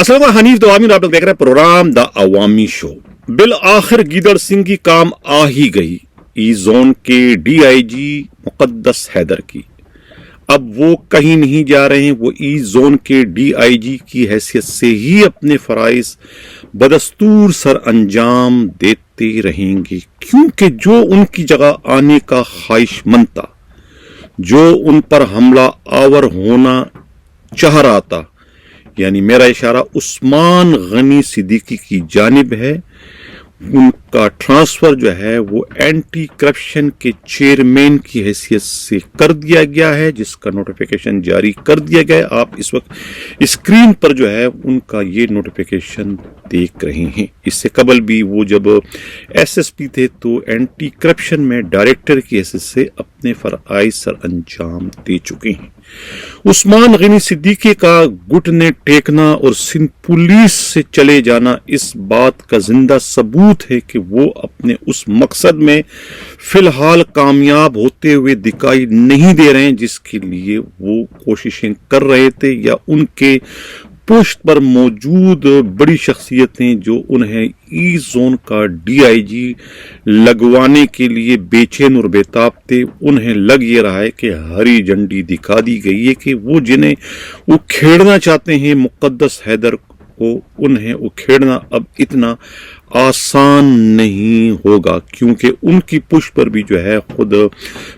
अस्सलाम हनीफ दवामी, आप लोग देख रहे हैं प्रोग्राम द अवामी शो। बिल आखिर गीदड़ सिंह की काम आ ही गई ई जोन के डीआईजी मुकद्दस हैदर की। अब वो कहीं नहीं जा रहे हैं, वो ई जोन के डीआईजी की हैसियत से ही अपने फराइज बदस्तूर सर अंजाम देते रहेंगे, क्योंकि जो उनकी जगह आने का ख्वाहिशमंद था, जो उन पर हमला आवर होना चाह रहा था, यानी मेरा इशारा उस्मान गनी सिद्दीकी की जानिब है, उनका ट्रांसफर जो है वो एंटी करप्शन के चेयरमैन की हैसियत से कर दिया गया है, जिसका नोटिफिकेशन जारी कर दिया गया है। आप इस वक्त स्क्रीन पर जो है उनका ये नोटिफिकेशन देख रहे हैं। इससे कबल भी वो जब एसएसपी थे तो एंटी करप्शन में डायरेक्टर की हैसियत से अपने फराइज सर अंजाम दे चुके हैं। उस्मान गनी सिद्दीकी का घुटने टेकना और सिंध पुलिस से चले जाना इस बात का जिंदा सबूत है कि वो अपने उस मकसद में फिलहाल कामयाब होते हुए दिखाई नहीं दे रहे हैं जिसके लिए वो कोशिशें कर रहे थे, या उनके पोस्ट पर मौजूद बड़ी शख्सियतें जो उन्हें ई जोन का डीआईजी लगवाने के लिए बेचैन और बेताब थे, उन्हें लग ये रहा है कि हरी झंडी दिखा दी गई है कि वो जिन्हें उखेड़ना चाहते हैं मुकद्दस हैदर को, उन्हें उखेड़ना अब इतना आसान नहीं होगा, क्योंकि उनकी पुष्ट पर भी जो है खुद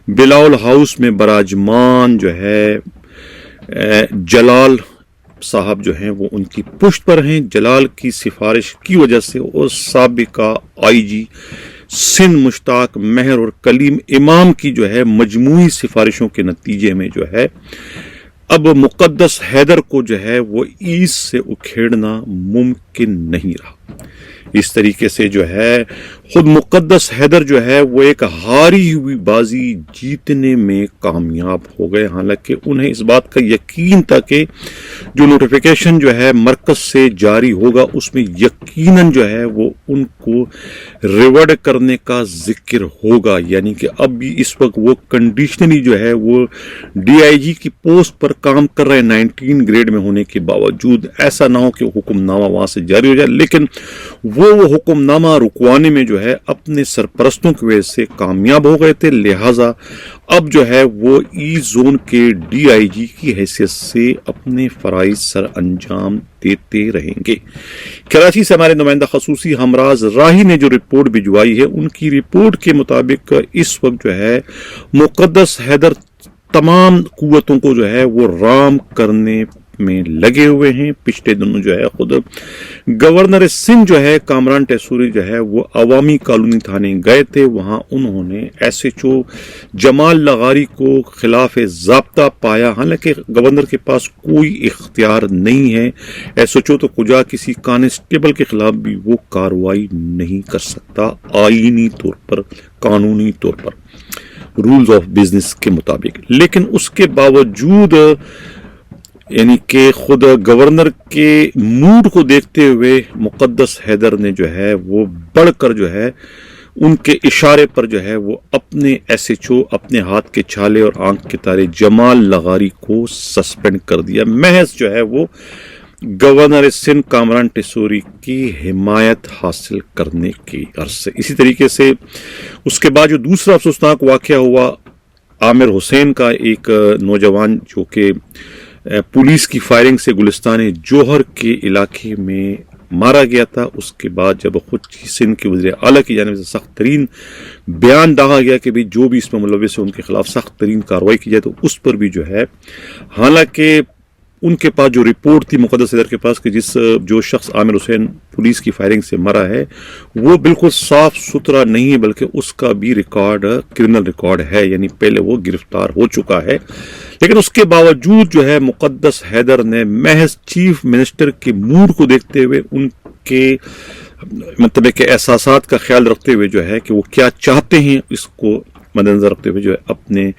बिलावल हाउस में बराजमान जो है जलाल साहब जो हैं वो उनकी पुष्ट पर हैं। जलाल की सिफारिश की वजह से और साबिका आईजी सिंध मुश्ताक मेहर और कलीम इमाम की जो है मजमूई सिफारिशों के नतीजे में जो है अब मुकद्दस हैदर को जो है वो ईज से उखेड़ना मुमकिन नहीं रहा। इस तरीके से जो है खुद मुकद्दस हैदर जो है वो एक हारी हुई बाजी जीतने में कामयाब हो गए, हालांकि उन्हें इस बात का यकीन था कि जो नोटिफिकेशन जो है मरकज से जारी होगा उसमें यकीनन जो है वो उनको रिवर्ड करने का जिक्र होगा, यानी कि अब भी इस वक्त वो कंडीशनली जो है वो डीआईजी की पोस्ट पर काम कर रहे हैं 19 ग्रेड में होने के बावजूद। ऐसा ना हो कि हुक्मनामा वहां से जारी हो जाए, लेकिन वो हुक्मनामा रुकवाने में जो है अपने सरपरस्तों की वजह से कामयाब हो गए थे, लिहाजा अब जो है वो ई जोन के डीआईजी की हैसियत से अपने फराइज सर अंजाम देते रहेंगे। कराची से हमारे नुमाइंदा खसूसी हमराज राही ने जो रिपोर्ट भिजवाई है, उनकी रिपोर्ट के मुताबिक इस वक्त जो है मुकद्दस हैदर तमाम कुव्वतों को जो है वो राम करने में लगे हुए हैं। पिछले दिनों जो है खुद गवर्नर सिंध जो है कामरान टेसूरी जो है वो अवामी कॉलोनी थाने गए थे, वहां उन्होंने एसएचओ जमाल लगारी को खिलाफ ज़ाब्ता पाया, हालांकि गवर्नर के पास कोई इख्तियार नहीं है, एसएचओ तो खुदा किसी कांस्टेबल के खिलाफ भी वो कार्रवाई नहीं कर सकता आईनी तौर पर, कानूनी तौर पर, रूल्स ऑफ बिजनेस के मुताबिक। लेकिन उसके बावजूद यानी कि खुद गवर्नर के मूड को देखते हुए मुकद्दस हैदर ने जो है वो बढ़कर जो है उनके इशारे पर जो है वो अपने एसएचओ, अपने हाथ के छाले और आंख के तारे जमाल लगारी को सस्पेंड कर दिया, महज जो है वो गवर्नर सिंध कामरान टेसूरी की हिमायत हासिल करने की गर्ज से। इसी तरीके से उसके बाद जो दूसरा अफसोसनाक वाकया हुआ, आमिर हुसैन का एक नौजवान जो कि पुलिस की फायरिंग से गुलिस्तान जौहर के इलाके में मारा गया था, उसके बाद जब खुद सिंध के वज़ीर आला की जानिब से सख्त तरीन बयान दागा गया कि भाई जो भी इसमें मुलव्विस है उनके खिलाफ सख्त तरीन कार्रवाई की जाए, तो उस पर भी जो है, हालांकि उनके पास जो रिपोर्ट थी मुकद्दस हैदर के पास कि जो शख्स आमिर हुसैन पुलिस की फायरिंग से मरा है वो बिल्कुल साफ सुथरा नहीं है, बल्कि उसका भी रिकॉर्ड क्रिमिनल रिकॉर्ड है, यानी पहले वो गिरफ्तार हो चुका है। लेकिन उसके बावजूद जो है मुकद्दस हैदर ने महज चीफ मिनिस्टर के मूड को देखते हुए, उनके मतलब के एहसासात का ख्याल रखते हुए जो है कि वो क्या चाहते हैं, इसको मद्देनजर रखते हुए जो है अपने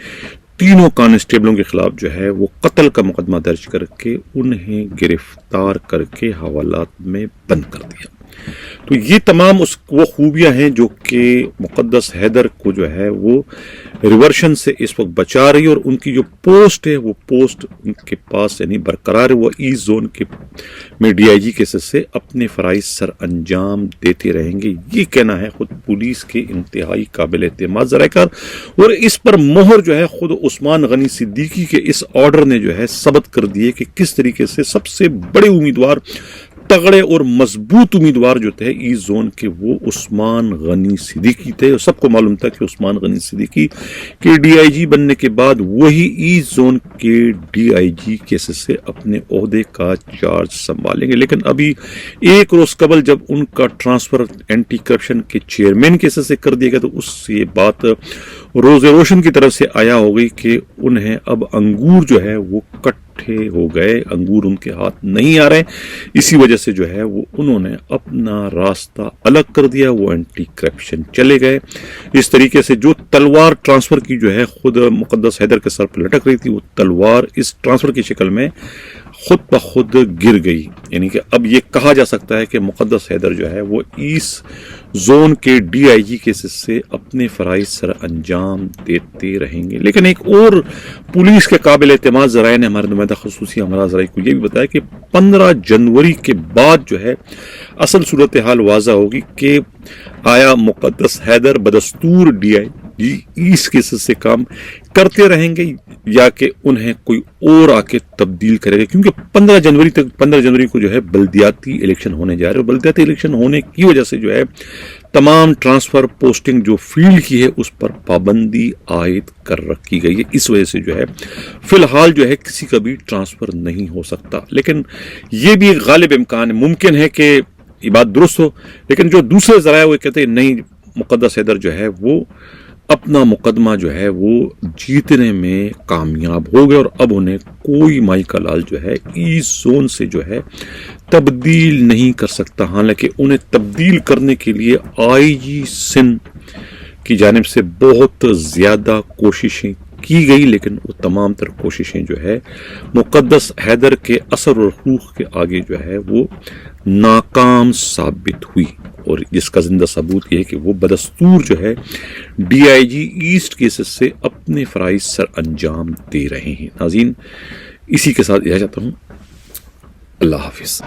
तीनों कांस्टेबलों के खिलाफ जो है वो कत्ल का मुकदमा दर्ज करके उन्हें गिरफ्तार करके हवालात में बंद कर दिया। تو یہ تمام وہ خوبیاں ہیں جو کہ مقدس حیدر کو جو ہے وہ ریورشن سے اس وقت بچا رہی ہے، اور ان کی جو پوسٹ ہے وہ پوسٹ ان کے پاس یعنی برقرار ہے، وہ ایسٹ زون کے میں ڈی آئی جی کے سے اپنے فرائض سر انجام دیتے رہیں گے۔ یہ کہنا ہے خود پولیس کے انتہائی قابل اعتماد ذرائع کار، اور اس پر مہر جو ہے خود عثمان غنی صدیقی کے اس آرڈر نے جو ہے ثبت کر دیے کہ کس طریقے سے سب سے بڑے امیدوار، تگڑے اور مضبوط امیدوار جو تھے ایسٹ زون کے، وہ عثمان غنی صدیقی تھے، اور سب کو معلوم تھا کہ عثمان غنی صدیقی کے ڈی آئی جی بننے کے بعد وہی ایسٹ زون کے ڈی آئی جی کے سے اپنے عہدے کا چارج سنبھالیں گے۔ لیکن ابھی ایک روز قبل جب ان کا ٹرانسفر اینٹی کرپشن کے چیئرمین کے سے کر دیا گیا، تو اس سے بات روز روشن کی طرف سے آیا ہو گئی کہ انہیں اب انگور جو ہے وہ کٹھے ہو گئے، انگور ان کے ہاتھ نہیں آ رہے، اسی وجہ سے جو ہے وہ انہوں نے اپنا راستہ الگ کر دیا، وہ اینٹی کرپشن چلے گئے۔ اس طریقے سے جو تلوار ٹرانسفر کی جو ہے خود مقدس حیدر کے سر پر لٹک رہی تھی، وہ تلوار اس ٹرانسفر کی شکل میں خود بخود گر گئی، یعنی کہ اب یہ کہا جا سکتا ہے کہ مقدس حیدر جو ہے وہ ایسٹ زون کے ڈی آئی جی کے سے اپنے فرائض سر انجام دیتے رہیں گے۔ لیکن ایک اور پولیس کے قابل اعتماد ذرائع نے ہمارے نمائندہ خصوصی ہمارا ذرائع کو یہ بھی بتایا کہ 15 جنوری کے بعد جو ہے اصل صورتحال واضح ہوگی کہ آیا مقدس حیدر بدستور ڈی آئی جی ایسٹ کے سے کام کرتے رہیں گے یا کہ انہیں کوئی اور آ کے تبدیل کرے گا، کیونکہ 15 جنوری کو جو ہے بلدیاتی الیکشن ہونے جا رہے ہیں، اور بلدیاتی الیکشن ہونے کی وجہ سے جو ہے تمام ٹرانسفر پوسٹنگ جو فیلڈ کی ہے اس پر پابندی عائد کر رکھی گئی ہے۔ اس وجہ سے جو ہے فی الحال جو ہے کسی کا بھی ٹرانسفر نہیں ہو سکتا، لیکن یہ بھی ایک غالب امکان ہے، ممکن ہے کہ یہ بات درست ہو، لیکن جو دوسرے ذرائع وہ کہتے ہیں نہیں، مقدس حیدر جو ہے وہ اپنا مقدمہ جو ہے وہ جیتنے میں کامیاب ہو گئے، اور اب انہیں کوئی مائی کا لال جو ہے ایسٹ زون سے جو ہے تبدیل نہیں کر سکتا۔ حالانکہ انہیں تبدیل کرنے کے لیے آئی جی سندھ کی جانب سے بہت زیادہ کوششیں کی گئی، لیکن وہ تمام تر کوششیں جو ہے مقدس حیدر کے اثر و رسوخ کے آگے جو ہے وہ ناکام ثابت ہوئی، اور جس کا زندہ ثبوت یہ ہے کہ وہ بدستور جو ہے D I G east cases سے اپنے فرائض سر انجام دے رہے ہیں۔ ناظرین، اسی کے ساتھ اجازت چاہتا ہوں، اللہ حافظ۔